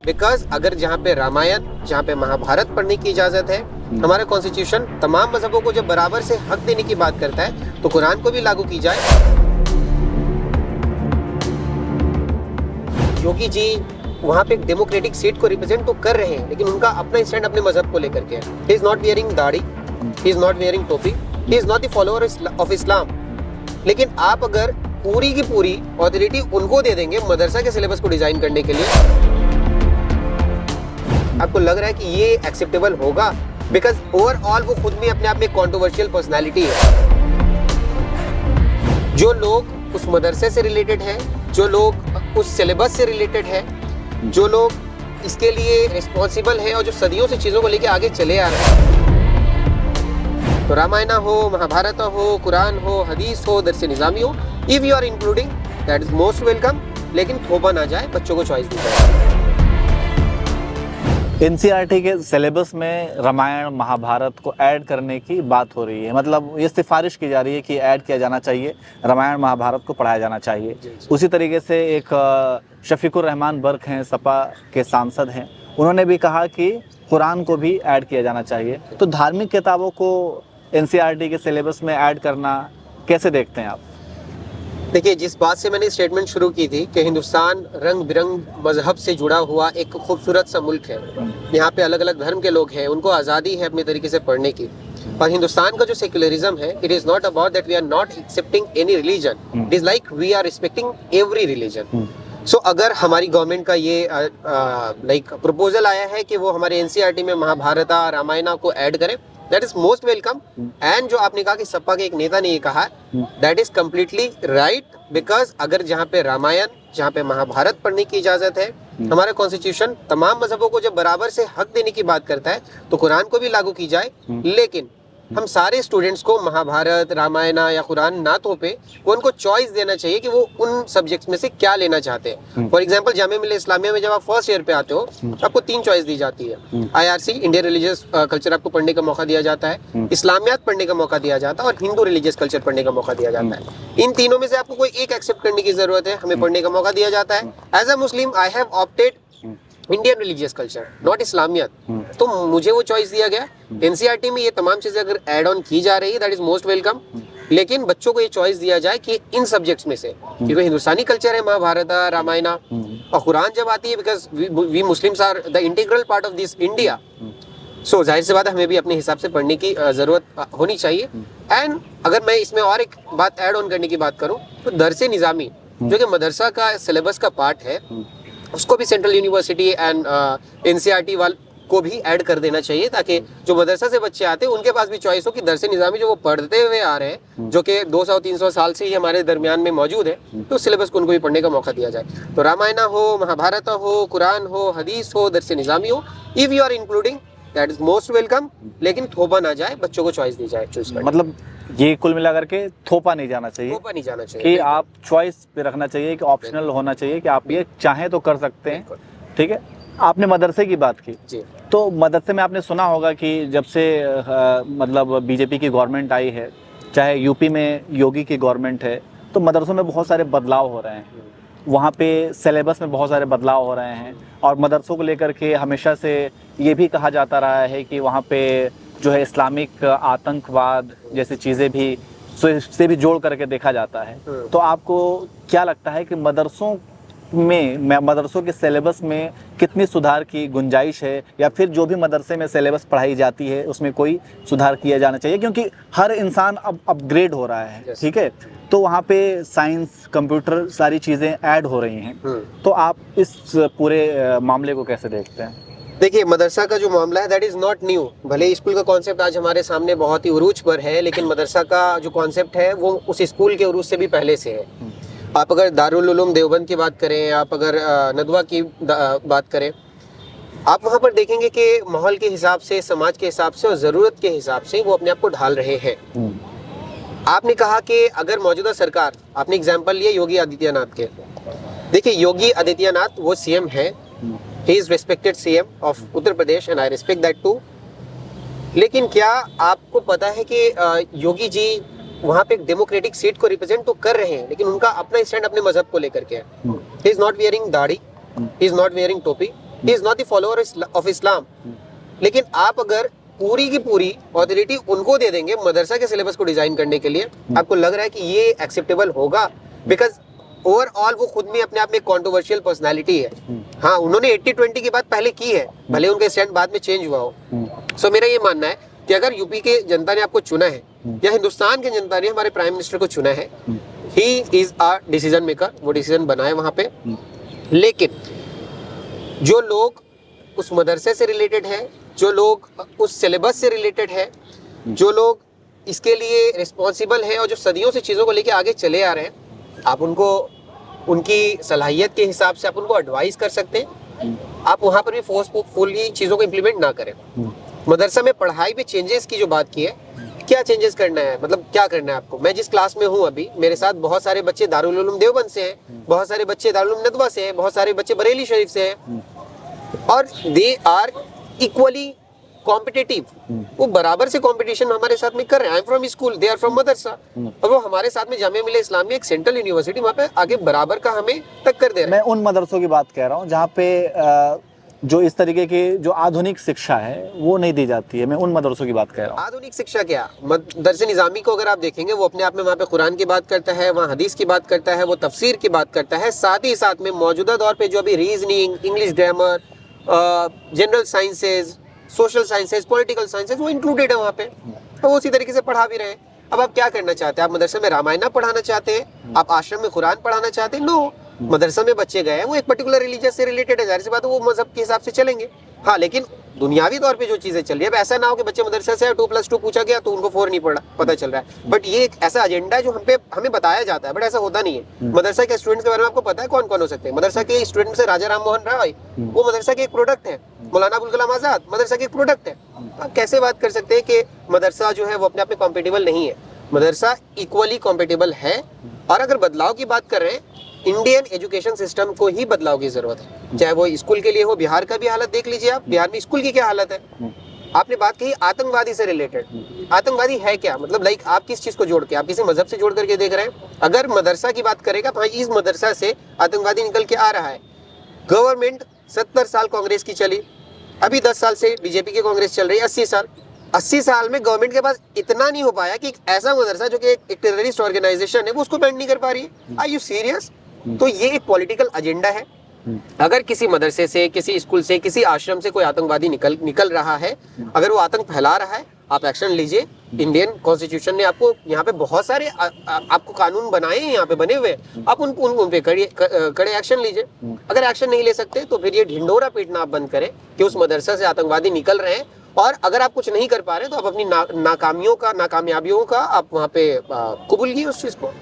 Because अगर जहाँ पे रामायण, जहाँ पे महाभारत पढ़ने की इजाजत है, हमारा कॉन्स्टिट्यूशन तमाम मजहबों को जब बराबर से हक देने की बात करता है तो कुरान को भी लागू की जाए। योगी जी वहाँ पे एक डेमोक्रेटिक सीट को रिप्रेजेंट तो कर रहे हैं, लेकिन उनका अपना स्टैंड अपने मजहब को लेकर के है। ही इज नॉट वियरिंग दाढ़ी, ही इज नॉट वियरिंग टोपी, he is not the follower of Islam. लेकिन आप अगर पूरी की पूरी ऑथोरिटी उनको दे देंगे मदरसा के सिलेबस को डिजाइन करने के लिए, आपको लग रहा है कि ये एक्सेप्टेबल होगा? बिकॉज ओवरऑल वो खुद में अपने आप में कंट्रोवर्शियल पर्सनालिटी है। जो लोग उस मदरसे से रिलेटेड है, जो लोग उस सिलेबस से रिलेटेड है, जो लोग इसके लिए रिस्पॉन्सिबल है और जो सदियों से चीजों को लेके आगे चले आ रहे हैं, तो रामायण हो, महाभारत हो, कुरान हो, हदीस हो, दरस निजामी हो, if you are including that is most welcome. लेकिन थोपा ना जाए, बच्चों को चॉइस दी जाए। एनसीईआरटी के सिलेबस में रामायण महाभारत को ऐड करने की बात हो रही है, मतलब ये सिफारिश की जा रही है कि ऐड किया जाना चाहिए, रामायण महाभारत को पढ़ाया जाना चाहिए। उसी तरीके से एक शफीकुर रहमान बर्क हैं, सपा के सांसद हैं, उन्होंने भी कहा कि कुरान को भी ऐड किया जाना चाहिए। तो धार्मिक किताबों को एनसीईआरटी के सिलेबस में ऐड करना कैसे देखते हैं आप? देखिए, जिस बात से मैंने स्टेटमेंट शुरू की थी कि हिंदुस्तान रंग बिरंग मजहब से जुड़ा हुआ एक खूबसूरत सा मुल्क है, यहाँ पे अलग अलग धर्म के लोग हैं, उनको आज़ादी है अपने तरीके से पढ़ने की। और हिंदुस्तान का जो सेक्युलरिज्म है, it is not about that we are not accepting any religion, it is like we are respecting every religion. So अगर हमारी गवर्नमेंट का ये लाइक प्रपोजल आया है कि वो हमारे एनसीईआरटी में महाभारत रामायण को ऐड करें, that is most welcome. And जो आपने कहा कि सपा के एक नेता ने ये कहा, that is completely right. Because अगर जहाँ पे रामायण, जहाँ पे महाभारत पढ़ने की इजाजत है, हमारा कॉन्स्टिट्यूशन तमाम मजहबों को जब बराबर से हक देने की बात करता है तो कुरान को भी लागू की जाए। लेकिन हम सारे स्टूडेंट्स को महाभारत, रामायण या कुरान ना थोपे, वो उनको चॉइस देना चाहिए कि वो उन सब्जेक्ट्स में से क्या लेना चाहते हैं। फॉर एग्जांपल, जामिया मिल्लिया इस्लामिया में जब आप फर्स्ट ईयर पे आते हो, आपको 3 चॉइस दी जाती है। आईआरसी, इंडियन रिलीजियस कल्चर आपको पढ़ने का मौका दिया जाता है, इस्लामियात पढ़ने का मौका दिया जाता है, और हिंदू रिलीजियस कल्चर पढ़ने का मौका दिया जाता है। इन तीनों में से आपको कोई एक एक्सेप्ट करने की जरूरत है, हमें पढ़ने का मौका दिया जाता है। As a Muslim I have opted Indian religious culture, not इस्लामियत। तो मुझे वो चॉइस दिया गया। एनसीईआरटी में ये तमाम चीजें अगर ऐड ऑन की जा रही है, दैट इज मोस्ट वेलकम। लेकिन बच्चों को ये चॉइस दिया जाए कि इन सब्जेक्ट्स में से, क्योंकि हिंदुस्तानी कल्चर है महाभारत, रामायण और कुरान जब आती है, because we Muslims are the integral part of this India. So जाहिर सी बात है, हमें भी अपने हिसाब से पढ़ने की जरूरत होनी चाहिए। एंड अगर मैं इसमें और एक बात ऐड ऑन करने की बात करूँ, तो दरस निजामी जो कि मदरसा का सिलेबस का पार्ट है, उसको भी सेंट्रल यूनिवर्सिटी एंड एनसीईआरटी वाल को भी ऐड कर देना चाहिए, ताकि जो मदरसा से बच्चे आते हैं उनके पास भी चॉइस हो कि दरस निजामी जो वो पढ़ते हुए आ रहे हैं, जो कि 200-300 साल से ही हमारे दरमियान में मौजूद है, तो सिलेबस को उनको भी पढ़ने का मौका दिया जाए। तो रामायण हो, महाभारत हो, कुरान हो, हदीस हो, दरस निजामी हो, if you are including that is most welcome. लेकिन थोपा ना जाए, बच्चों को चॉइस दी जाए चूज करने। मतलब ये कुल मिलाकर के थोपा नहीं जाना चाहिए, थोपा नहीं जाना चाहिए कि आप चॉइस पे रखना चाहिए, कि ऑप्शनल होना चाहिए, कि आप ये चाहें तो कर सकते हैं। ठीक है, आपने मदरसे की बात की जी। तो मदरसे में आपने सुना होगा कि जब से मतलब बीजेपी की गवर्नमेंट आई है, चाहे यूपी में योगी की गवर्नमेंट है, तो मदरसों में बहुत सारे बदलाव हो रहे हैं। वहाँ पे सिलेबस में बहुत सारे बदलाव हो रहे हैं, और मदरसों को लेकर के हमेशा से ये भी कहा जाता रहा है कि वहाँ पे जो है इस्लामिक आतंकवाद जैसी चीज़ें भी से भी जोड़ करके देखा जाता है। तो आपको क्या लगता है कि मदरसों के सिलेबस में कितनी सुधार की गुंजाइश है, या फिर जो भी मदरसे में सिलेबस पढ़ाई जाती है उसमें कोई सुधार किया जाना चाहिए? क्योंकि हर इंसान अब अपग्रेड हो रहा है। ठीक है, तो वहाँ पे साइंस, कंप्यूटर, सारी चीज़ें ऐड हो रही हैं। तो आप इस पूरे मामले को कैसे देखते हैं? देखिए, मदरसा का जो मामला है दैट इज़ नॉट न्यू। भले स्कूल का कॉन्सेप्ट आज हमारे सामने बहुत ही उरूज पर है, लेकिन मदरसा का जो कॉन्सेप्ट है वो उस स्कूल के उरूज से भी पहले से है। आप अगर दारुल उलूम देवबंद की बात करें, आप अगर नदवा की बात करें, आप वहाँ पर देखेंगे कि माहौल के हिसाब से, समाज के हिसाब से और ज़रूरत के हिसाब से वो अपने आप को ढाल रहे हैं। आपने कहा कि अगर मौजूदा सरकार, आपने एग्जाम्पल लिया योगी आदित्यनाथ के। देखिए, योगी आदित्यनाथ वो सीएम है, he is respected CM of Uttar Pradesh and I respect that too। लेकिन क्या आपको पता है कि योगी जी वहाँ पे एक डेमोक्रेटिक सीट को रिप्रेजेंट तो कर रहे हैं, लेकिन उनका अपना स्टैंड अपने मजहब को लेकर के है। ही इज नॉट वियरिंग दाढ़ी, ही इज नॉट वियरिंग टोपी, he is not the follower of Islam. लेकिन आप अगर पूरी की पूरी ऑथोरिटी उनको दे देंगे मदरसा के सिलेबस को डिजाइन करने के लिए, आपको लग रहा है कि ये एक्सेप्टेबल होगा? बिकॉज ओवरऑल वो खुद में अपने आप में कंट्रोवर्शियल पर्सनालिटी है। हाँ, उन्होंने 80-20 की बात पहले की है, भले उनका स्टैंड बाद में चेंज हुआ हो। सो मेरा ये मानना है कि अगर यूपी के जनता ने आपको चुना है या हिंदुस्तान के जनता ने हमारे प्राइम मिनिस्टर को चुना है, he is a decision maker, वो डिसीजन बनाए वहां पे। लेकिन जो लोग उस मदरसे से रिलेटेड है, जो लोग उस सिलेबस से रिलेटेड है, जो लोग इसके लिए रिस्पॉन्सिबल है और जो सदियों से चीज़ों को लेके आगे चले आ रहे हैं, आप उनको उनकी सलाहियत के हिसाब से आप उनको एडवाइस कर सकते हैं। आप वहाँ पर भी फोर्सफुली चीज़ों को इम्प्लीमेंट ना करें। मदरसा में पढ़ाई पे चेंजेस की जो बात की है, क्या चेंजेस करना है, मतलब क्या करना है आपको? मैं जिस क्लास में हूँ अभी, मेरे साथ बहुत सारे बच्चे दारुल उलूम देवबंद से हैं, बहुत सारे बच्चे दारुल उलूम नदवा से हैं, बहुत सारे बच्चे बरेली शरीफ से हैं, और दे आर इक्वली कॉम्पिटिटिव। वो बराबर से कंपटीशन हमारे साथ में कर रहे हैं। I am from school, they are from मदरसा, और वो हमारे साथ में जामिया मिल्लिया इस्लामिया एक सेंट्रल यूनिवर्सिटी, वहाँ पे आगे बराबर का हमें टक्कर दे रहे हैं। मैं उन मदरसों की बात कह रहा हूँ जहाँ पे जो इस तरीके की जो आधुनिक शिक्षा है वो नहीं दी जाती है। मैं उन मदरसों की बात कह रहा हूँ। आधुनिक शिक्षा क्या, दरस निज़ामी को अगर आप देखेंगे, वो अपने आप में वहाँ पे कुरान की बात करता है, वहाँ हदीस की बात करता है, वो तफसीर की बात करता है, साथ ही साथ में मौजूदा दौर पे जो अभी reasoning, English grammar, general sciences, social sciences, political sciences, वो इंक्लूडेड है वहाँ पे, तो वो उसी तरीके से पढ़ा भी रहे हैं। अब आप क्या करना चाहते हैं? आप मदरसे में रामायण पढ़ाना चाहते हैं? आप आश्रम में कुरान पढ़ाना चाहते हैं? नो, मदरसा में बच्चे गए हैं, वो एक पर्टिकुलर रिलीजियस से रिलेटेड है, जाहिर सी बात है वो मजहब के हिसाब से चलेंगे। हाँ, लेकिन दुनियावी तौर पे जो चीजें चल रही है, अब ऐसा ना हो कि बच्चे मदरसे से 2+2 पूछा गया तो उनको 4 नहीं पता चल रहा है। बट ये एक ऐसा एजेंडा है जो हमें बताया जाता है, बट ऐसा होता नहीं है। मदरसा के स्टूडेंट्स के बारे में आपको पता है कौन कौन हो सकते हैं? मदरसा के स्टूडेंट में से राजा राम मोहन राय, वो मदरसा के एक प्रोडक्ट है। मौलाना अबुल कलाम आजाद मदरसा के एक प्रोडक्ट है। आप कैसे बात कर सकते हैं कि मदरसा जो है वो अपने आप में कॉम्पिटेबल नहीं है? मदरसा इक्वली कॉम्पिटेबल है। और अगर बदलाव की बात कर रहे हैं, इंडियन एजुकेशन सिस्टम को ही बदलाव की जरूरत है। चाहे वो स्कूल के लिए हो, बिहार का भी हालत देख लीजिए आप, बिहार में स्कूल की क्या हालत है। आपने बात कही आतंकवादी से रिलेटेड, आतंकवादी है क्या? मतलब लाइक आप किस चीज को जोड़ के, आप किसी मजहब से जोड़ करके देख रहे हैं? अगर मदरसा की बात करेगा, भाई इस मदरसा से आतंकवादी निकल के आ रहा है। गवर्नमेंट 70 साल कांग्रेस की चली, अभी 10 साल से बीजेपी की कांग्रेस चल रही है, 80 साल में गवर्नमेंट के पास इतना नहीं हो पाया कि एक ऐसा मदरसा जो कि एक टेररिस्ट ऑर्गेनाइजेशन है, वो उसको बैंड नहीं कर पा रही है। Are you serious? तो ये एक पॉलिटिकल एजेंडा है। अगर किसी मदरसे से, किसी स्कूल से, किसी आश्रम से कोई आतंकवादी निकल रहा है, अगर वो आतंक फैला रहा है, आप एक्शन लीजिए। इंडियन कॉन्स्टिट्यूशन ने आपको यहाँ पे बहुत सारे आपको कानून बनाए हैं, यहाँ पे बने हुए, आप उन पे कड़े एक्शन लीजिए। अगर एक्शन नहीं ले सकते तो फिर ये ढिंडोरा पीटना आप बंद करें कि उस मदरसा से आतंकवादी निकल रहे हैं। और अगर आप कुछ नहीं कर पा रहे तो आप अपनी नाकामियों का, नाकामयाबियों का आप वहाँ पे कबूलिए उस चीज़ को।